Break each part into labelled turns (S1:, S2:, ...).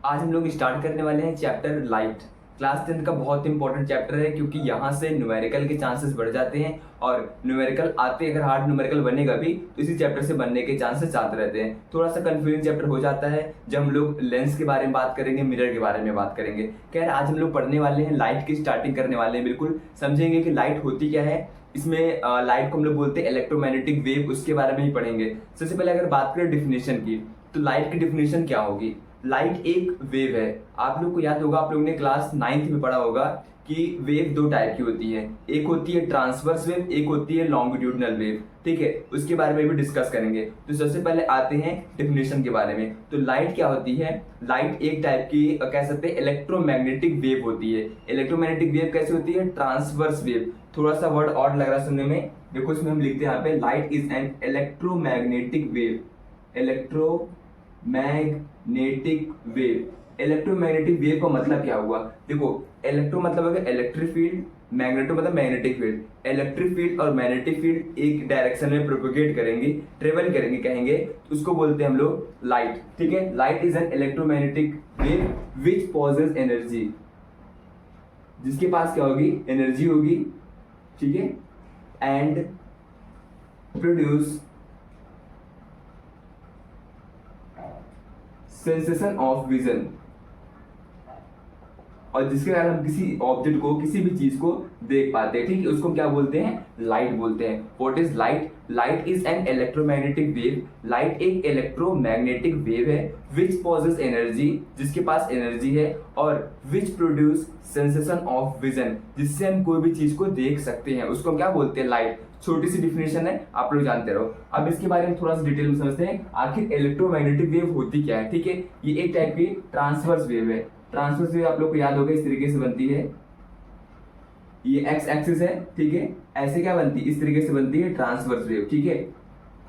S1: आज हम लोग स्टार्ट करने वाले हैं चैप्टर लाइट। क्लास 10 का बहुत इंपॉर्टेंट चैप्टर है क्योंकि यहाँ से न्यूमेरिकल के चांसेस बढ़ जाते हैं और न्यूमेरिकल आते अगर हार्ड न्यूमेरिकल बनेगा भी तो इसी चैप्टर से बनने के चांसेस ज़्यादा रहते हैं। थोड़ा सा कंफ्यूजिंग चैप्टर हो जाता है जब हम लोग लेंस के बारे में बात करेंगे, मिरर के बारे में बात करेंगे। खैर आज हम लोग पढ़ने वाले हैं लाइट की स्टार्टिंग करने वाले हैं, बिल्कुल समझेंगे कि लाइट होती क्या है। इसमें लाइट को हम लोग बोलते हैं इलेक्ट्रोमैग्नेटिक वेव, उसके बारे में ही पढ़ेंगे। सबसे पहले अगर बात करें डिफिनेशन की तो लाइट की डिफिनेशन क्या होगी। लाइट एक वेव है। आप लोग को याद होगा, आप लोगों ने क्लास 9th में पढ़ा होगा कि वेव दो टाइप की होती है, एक होती है ट्रांसवर्स वेव, एक होती है लॉन्गिट्यूडनल वेव। ठीक है, उसके बारे में भी डिस्कस करेंगे। तो सबसे पहले आते हैं डिफिनेशन के बारे में। तो लाइट क्या होती है। लाइट एक टाइप की कह सकते हैं इलेक्ट्रोमैग्नेटिक वेव होती है। इलेक्ट्रोमैग्नेटिक वेव कैसे होती है, ट्रांसवर्स वेव। थोड़ा सा वर्ड ऑड लग रहा है सुनने में, देखो इसमें हम लिखते हैं यहाँ पे light is an electromagnetic wave. Electromagnetic wave, electromagnetic wave का मतलब क्या हुआ। देखो इलेक्ट्रो मतलब है इलेक्ट्रिक फील्ड, मैग्नेटो मतलब मैग्नेटिक फील्ड। इलेक्ट्रिक फील्ड और मैग्नेटिक फील्ड एक डायरेक्शन में प्रोपोगेट करेंगे, ट्रेवल करेंगे कहेंगे, तो उसको बोलते हैं हम लोग लाइट। ठीक है, light is an electromagnetic wave which pauses energy, जिसके पास क्या होगी, एनर्जी होगी। ठीक है, and produce sensation of vision, और जिसके कारण हम किसी ऑब्जेक्ट को, किसी भी चीज को देख पाते हैं। ठीक है, उसको क्या बोलते हैं, लाइट बोलते हैं। What is light. Light is an electromagnetic wave. Light एक इलेक्ट्रोमैग्नेटिक वेव है विच पॉजेस एनर्जी, जिसके पास एनर्जी है, और विच प्रोड्यूस सेंसेशन ऑफ विजन, जिससे हम कोई भी चीज को देख सकते हैं, उसको हम क्या बोलते हैं, लाइट। छोटी सी डिफिनेशन है, आप लोग जानते रहो। अब इसके बारे में थोड़ा सा डिटेल में समझते हैं आखिर इलेक्ट्रोमैग्नेटिक वेव होती क्या है। ठीक है, ये एक टाइप की ट्रांसवर्स वेव है। ट्रांसवर्स वेव आप लोग को याद होगा इस तरीके से बनती है, ये एक्स एक्सिस है। ठीक है, ऐसे क्या बनती है, इस तरीके से बनती है ट्रांसवर्स वेव। ठीक है,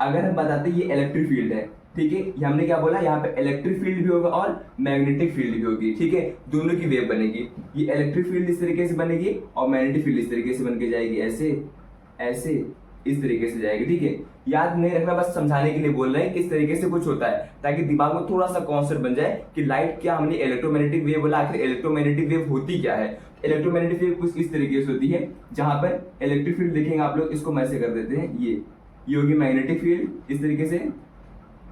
S1: अगर हम बताते हैं ये इलेक्ट्रिक फील्ड है। ठीक है, ये हमने क्या बोला, यहाँ पे इलेक्ट्रिक फील्ड भी होगा और मैग्नेटिक फील्ड भी होगी। ठीक है, दोनों की वेव बनेगी। ये इलेक्ट्रिक फील्ड इस तरीके से बनेगी और मैग्नेटिक फील्ड इस तरीके से बन के जाएगी, ऐसे ऐसे इस तरीके से जाएगी। ठीक है, याद नहीं रखना, बस समझाने के लिए बोल रहे हैं किस तरीके से कुछ होता है, ताकि दिमाग में थोड़ा सा कॉन्सेप्ट बन जाए कि लाइट क्या, हमने इलेक्ट्रोमैग्नेटिक वेव बोला, आखिर इलेक्ट्रोमैग्नेटिक वेव होती क्या है। इलेक्ट्रोमैग्नेटिक वेव कुछ इस तरीके से होती है, जहां पर इलेक्ट्रिक फील्ड देखेंगे आप लोग, इसको मैसे कर देते हैं, ये होगी मैग्नेटिक फील्ड इस तरीके से,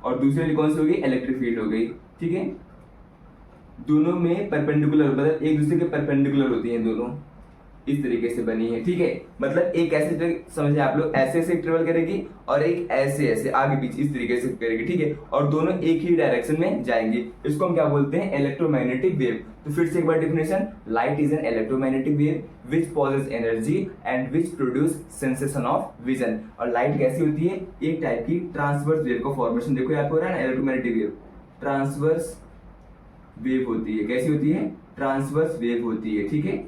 S1: और दूसरी वाली कौन सी होगी, इलेक्ट्रिक फील्ड हो गई। ठीक है, दोनों में परपेंडिकुलर, मतलब एक दूसरे के परपेंडिकुलर होती है, दोनों इस तरीके से बनी है। ठीक है, मतलब एक ऐसे समझे आप लोग, ऐसे ऐसे ट्रेवल करेगी और एक ऐसे ऐसे आगे पीछे इस तरीके से करेगी। ठीक है, और दोनों एक ही डायरेक्शन में जाएंगे, इसको हम क्या बोलते हैं, इलेक्ट्रोमैग्नेटिक वेव। तो फिर से एक बार definition, light is an electromagnetic wave which pauses energy and which produce sensation of vision. और लाइट कैसी होती है, एक टाइप की ट्रांसवर्स वेव का फॉर्मेशन, देखो यहाँ पे हो रहा है ना, इलेक्ट्रोमैग्नेटिक वेव ट्रांसवर्स वेव होती है। कैसी होती है, ट्रांसवर्स वेव होती है। ठीक है,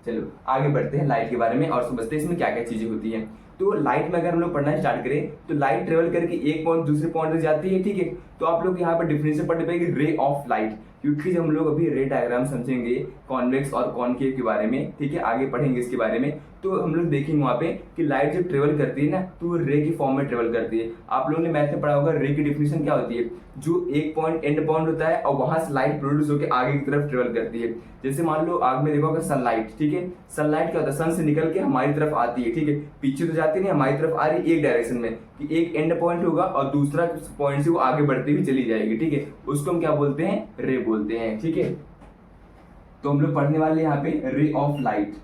S1: चलो आगे बढ़ते हैं लाइट के बारे में और समझते हैं इसमें क्या क्या चीजें होती हैं। तो लाइट में अगर हम लोग पढ़ना स्टार्ट करें तो लाइट ट्रेवल करके एक पॉइंट दूसरे पॉइंट तक जाती है। ठीक है, तो आप लोग यहाँ पर डिफिनेशन पढ़ने पाएंगे रे ऑफ लाइट, क्योंकि जब हम लोग अभी रे डायग्राम समझेंगे कॉन्वेक्स और कॉनकेव के बारे में, ठीक है, आगे पढ़ेंगे इसके बारे में, तो हम लोग देखेंगे वहां पे कि लाइट जब ट्रेवल करती है ना, तो वो रे की फॉर्म में ट्रेवल करती है। आप लोगों ने मैथ में पढ़ा होगा, रे की डिफिनेशन क्या होती है, जो एक पॉइंट एंड पॉइंट होता है और वहां से लाइट प्रोड्यूस होकर आगे की तरफ ट्रेवल करती है। जैसे मान लो आग में देखा होगा सनलाइट। ठीक है, सनलाइट क्या होता है, सन से निकल के हमारी तरफ आती है। ठीक है, पीछे तो जाती नहीं, हमारी तरफ आ रही एक डायरेक्शन में, कि एक एंड पॉइंट होगा और दूसरा पॉइंट से वो आगे बढ़ती हुई चली जाएगी। ठीक है, उसको हम क्या बोलते हैं, रे बोलते हैं। ठीक है, तो हम लोग पढ़ने वाले यहाँ पे रे ऑफ लाइट।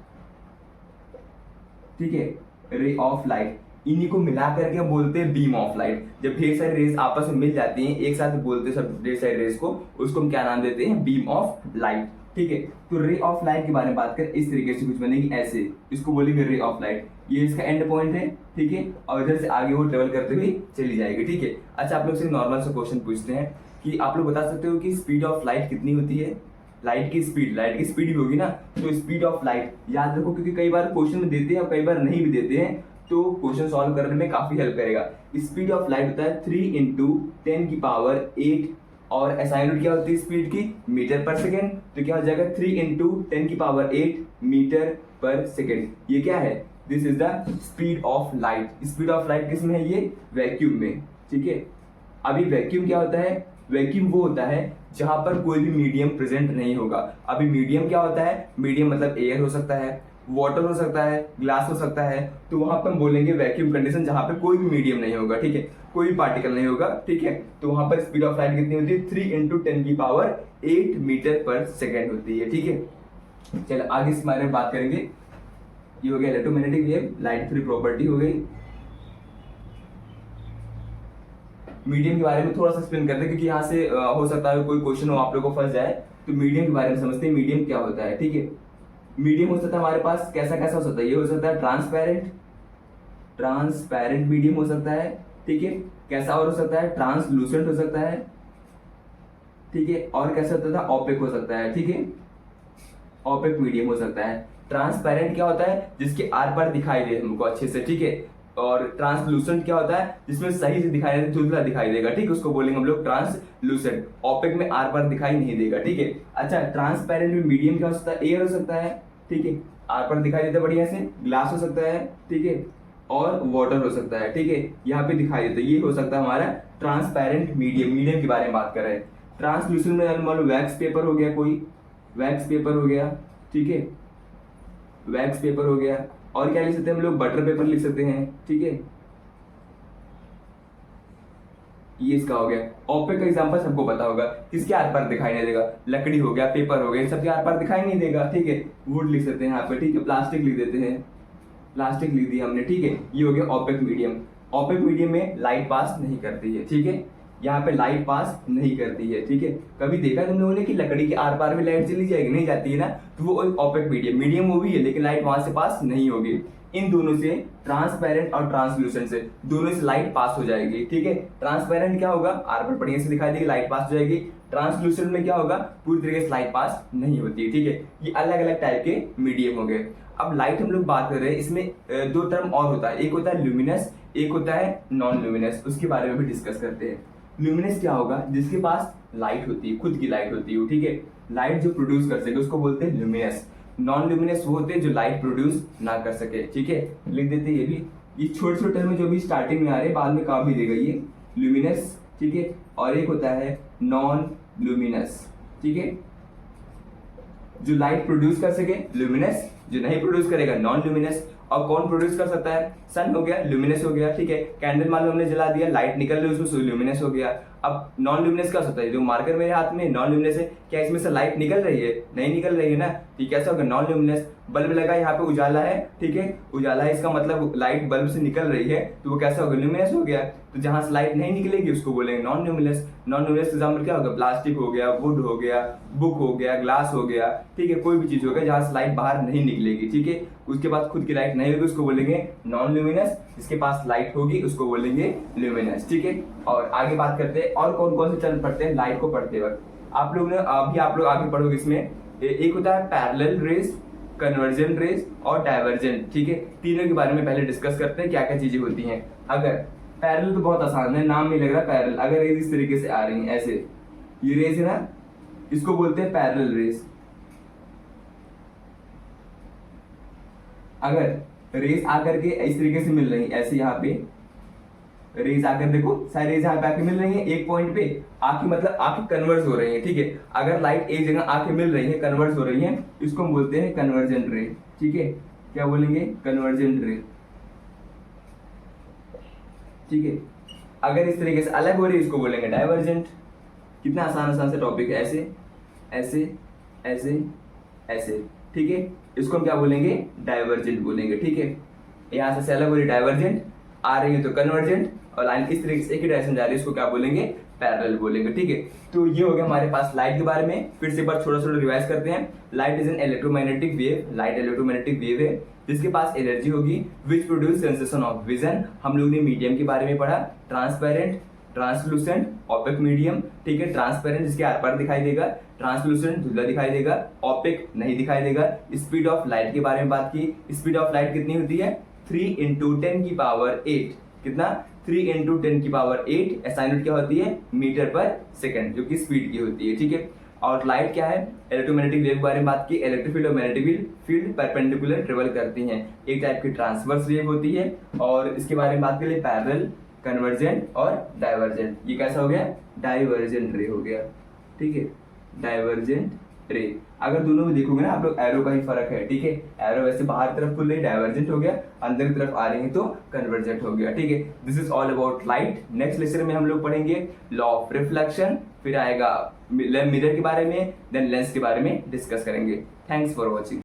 S1: ठीक है, रे ऑफ लाइट, इन्हीं को मिला करके हम बोलते हैं बीम ऑफ लाइट। जब ढेर सारी रेस आपस में मिल जाती हैं, एक साथ बोलते हैं सब ढेर सारी रेस को, उसको हम क्या नाम देते हैं, बीम ऑफ लाइट। ठीक है, तो रे ऑफ लाइट के बारे में बात करें, इस तरीके से कुछ बनेगी, ऐसे इसको बोलेंगे रे ऑफ लाइट। ये इसका एंड पॉइंट है। ठीक है, और इधर से आगे वो ट्रेवल करते हुए चली जाएगी। ठीक है, अच्छा आप लोग से नॉर्मल सा क्वेश्चन पूछते हैं कि आप लोग बता सकते हो कि स्पीड ऑफ लाइट कितनी होती है। लाइट की स्पीड भी होगी ना, तो स्पीड ऑफ लाइट याद रखो, क्योंकि कई बार क्वेश्चन में देते हैं और कई बार नहीं भी देते हैं, तो क्वेश्चन सॉल्व करने में काफी हेल्प करेगा। स्पीड ऑफ लाइट होता है 3 × 10⁸, और एसआई यूनिट क्या होती है स्पीड की, मीटर पर सेकेंड। तो क्या हो जाएगा 3 × 10⁸ मीटर पर सेकेंड। ये क्या है, this is the speed of light. Speed of light किसमें है, ये वैक्यूम में। ठीक है, अभी वैक्यूम क्या होता है, वैक्यूम वो होता है जहां पर कोई भी मीडियम प्रेजेंट नहीं होगा। अभी मीडियम क्या होता है, मीडियम मतलब एयर हो सकता है, वाटर हो सकता है, ग्लास हो सकता है, तो वहां पर हम बोलेंगे वैक्यूम कंडीशन, जहां पे कोई भी मीडियम नहीं होगा, ठीक है, कोई भी पार्टिकल नहीं होगा, ठीक है। तो वहां पर स्पीड ऑफ लाइट कितनी होती है, 3 इंटू 10⁸ मीटर पर सेकेंड होती है, ठीक है। चलो आगे इस बारे में बात करेंगे। ये हो गया electromagnetic wave, light three property हो गई। मीडियम के बारे में थोड़ा सा एक्सप्लेन करते हैं, क्योंकि यहाँ से हो सकता है कोई क्वेश्चन हो आप लोगों को फंस जाए, तो मीडियम के बारे में समझते हैं, मीडियम क्या होता है, ठीक है। मीडियम हो सकता है हमारे पास कैसा कैसा हो सकता है, ये हो सकता है ट्रांसपेरेंट मीडियम हो सकता है, ठीक है। कैसा और हो सकता है, ट्रांसलूसेंट हो सकता है, ठीक है। और कैसा होता है, ओपेक हो सकता है, ठीक है, ओपेक मीडियम हो सकता है। ट्रांसपेरेंट क्या होता है, जिसके आर पार दिखाई दे हमको अच्छे से, ठीक है। और ट्रांसलूसेंट क्या होता है, जिसमें सही से दिखाई दे, धुंधला दिखाई देगा, ठीक है, उसको बोलेंगे हम लोग ट्रांसलूसेंट। ओपेक में आर पार दिखाई नहीं देगा, ठीक है। अच्छा, ट्रांसपेरेंट में मीडियम क्या हो सकता है, एयर हो सकता है, ठीक है, आर पार दिखाई देता है बढ़िया से, ग्लास हो सकता है, ठीक है, और वाटर हो सकता है, ठीक है, यहाँ पे दिखाई देता है। ये हो सकता है हमारा ट्रांसपेरेंट मीडियम। मीडियम के बारे में बात कर रहे हैं। ट्रांसलूसेंट में मान लो वैक्स पेपर हो गया, कोई वैक्स पेपर हो गया, ठीक है, वैक्स पेपर हो गया। और क्या लिख सकते हैं हम लोग, बटर पेपर लिख सकते हैं, ठीक है, ये इसका हो गया। ओपेक का एग्जांपल सबको पता होगा, किसके आर पार दिखाई नहीं देगा, लकड़ी हो गया, पेपर हो गया, इन सबके आर पार दिखाई नहीं देगा, ठीक है। वुड लिख सकते हैं यहाँ पे, ठीक है, प्लास्टिक लिख देते हैं, प्लास्टिक लिख दिया हमने, ठीक है। ये हो गया ओपेक मीडियम। ओपेक मीडियम में लाइट पास नहीं करती है, ठीक है, यहाँ पे लाइट पास नहीं करती है, ठीक है। कभी देखा तुम लोगों ने कि लकड़ी के आर पार में लाइट चली जाएगी, नहीं जाती है ना, तो वो ओपेक मीडियम, मीडियम वो भी है लेकिन लाइट वहां से पास नहीं होगी। इन दोनों से, ट्रांसपेरेंट और ट्रांसलूसेंट से, दोनों से लाइट पास हो जाएगी, ठीक है। ट्रांसपेरेंट क्या होगा, आर पर बढ़िया से दिखाई देगी, लाइट पास हो जाएगी। ट्रांसलूसेंट में क्या होगा, पूरी तरीके से लाइट पास नहीं होती, ठीक है। ये अलग अलग टाइप के मीडियम हो गए। अब लाइट हम लोग बात कर रहे हैं, इसमें दो टर्म और होता है, एक होता है ल्यूमिनस, एक होता है नॉन ल्यूमिनस, उसके बारे में भी डिस्कस करते हैं। ल्यूमिनस क्या होगा, जिसके पास लाइट होती है, खुद की लाइट होती है, ठीक है, लाइट जो प्रोड्यूस कर सके उसको बोलते हैं ल्यूमिनस। नॉन ल्यूमिनस वो होते हैं जो लाइट प्रोड्यूस ना कर सके, ठीक है, लिख देते हैं ये भी। ये छोटे छोटे टर्म जो भी स्टार्टिंग में आ रहे हैं, बाद में काम भी देगा ये ल्यूमिनस, ठीक है। और एक होता है नॉन ल्यूमिनस, ठीक है, जो लाइट प्रोड्यूस कर सके ल्यूमिनस, जो नहीं प्रोड्यूस करेगा नॉन ल्यूमिनस। और कौन प्रोड्यूस कर सकता है, सन हो गया, ल्यूमिनस हो गया, ठीक है। कैंडल मान लो हमने जला दिया, लाइट निकल रही है उसमें, ल्यूमिनस हो गया। अब नॉन ल्यूमिनस क्या होता है, जो मार्कर मेरे हाथ में नॉन ल्यूमिनस है, क्या इसमें से लाइट निकल रही है, नहीं निकल रही है ना, ठीक, कैसा होगा, नॉन ल्यूमिनस। बल्ब लगा, यहाँ पे उजाला है, ठीक है, उजाला है, इसका मतलब लाइट बल्ब से निकल रही है, तो वो कैसा होगा, ल्यूमिनस हो गया। तो जहां से लाइट नहीं निकलेगी उसको बोलेंगे non luminous. Non luminous example क्या होगा, प्लास्टिक हो गया, वुड हो गया, बुक हो गया, ग्लास हो गया, ठीक है, कोई भी चीज हो गया जहां से लाइट बाहर नहीं निकलेगी, ठीक है, उसके बाद खुद की लाइट नहीं होगी उसको बोलेंगे नॉन ल्यूमिनस। जिसके पास लाइट होगी उसको बोलेंगे ल्यूमिनस, ठीक है। और आगे बात करते हैं और कौन कौन से टर्म पढ़ते हैं लाइट को पढ़ते वक्त। आप लोग ने अभी आप लोग आगे पढ़ोगे इसमें, एक होता है पैरेलल रेज, कन्वर्जेंट रेज और डाइवर्जेंट, ठीक है। तीनों के बारे में पहले डिस्कस करते हैं क्या क्या चीजें होती हैं। अगर पैरेलल तो बहुत आसान है, नाम नहीं लग रहा पैरेलल। अगर रेज इस तरीके से आ रही है, ऐसे ये रेज है ना, इसको बोलते हैं पैरेलल रेज। अगर रेज आकर के इस तरीके से मिल रही है, ऐसे यहाँ पे रेज आकर, देखो सारी रेज यहाँ पे आके मिल रही है एक पॉइंट पे, आके मतलब आके कन्वर्ज हो रही है, ठीक है। अगर लाइट एक जगह आके मिल रही है, कन्वर्ज हो रही है, इसको हम बोलते हैं कन्वर्जेंट रे, ठीक है। क्या बोलेंगे, कन्वर्जेंट रे, ठीक है। अगर इस तरीके से अलग हो रही है इसको बोलेंगे डाइवर्जेंट। कितना आसान आसान से टॉपिक है, ऐसे ऐसे ऐसे ऐसे, ठीक है, इसको हम क्या बोलेंगे, डाइवर्जेंट बोलेंगे, ठीक है। यहाँ से अलग हो रही डाइवर्जेंट, आ रही है तो कन्वर्जेंट, और लाइन इस तरीके से एक ही डायरेक्शन जा रही है, इसको क्या बोलेंगे, पैरेलल बोलेंगे, ठीक है। तो ये हो गया हमारे पास लाइट के बारे में। फिर से एक बार छोटा छोटा रिवाइज करते हैं। Light is an electromagnetic wave, light electromagnetic wave है जिसके पास एनर्जी होगी विच प्रोड्यूस सेंसेशन ऑफ विजन। हम लोग ने मीडियम के बारे में पढ़ा, ट्रांसपेरेंट, ट्रांसलूसेंट, ओपेक मीडियम, ठीक है। ट्रांसपेरेंट जिसके आर पार दिखाई देगा, ट्रांसलूसेंट धुंधला दिखाई देगा, ओपेक नहीं दिखाई देगा। स्पीड ऑफ लाइट के बारे में बात की, स्पीड ऑफ लाइट कितनी होती है, 3 × 10⁸ कितना, 3 × 10⁸ ऐसा यूनिट क्या होती है, मीटर पर सेकंड, जो कि स्पीड की होती है, ठीक है। और लाइट क्या है, इलेक्ट्रोमैग्नेटिक वेव के बारे में बात की, इलेक्ट्रिक फील्ड और मैग्नेटिक फील्ड परपेंडिकुलर ट्रेवल करती हैं। एक टाइप की ट्रांसवर्स वेव होती है। और इसके बारे में बात करें पैरेलल, कन्वर्जेंट और डाइवर्जेंट। ये कैसा हो गया, डाइवर्जेंट रे हो गया, ठीक है, डाइवर्जेंट रे। अगर दोनों में देखोगे ना आप लोग, एरो का ही फर्क है, ठीक है, एरो वैसे बाहर तरफ खुल रही डाइवर्जेंट हो गया, अंदर की तरफ आ रही है तो कन्वर्जेंट हो गया, ठीक है। This is all about light. Next lecture में हम लोग पढ़ेंगे लॉ ऑफ रिफ्लेक्शन, फिर आएगा मिरर के बारे में, देन लेंस के बारे में डिस्कस करेंगे। Thanks for watching.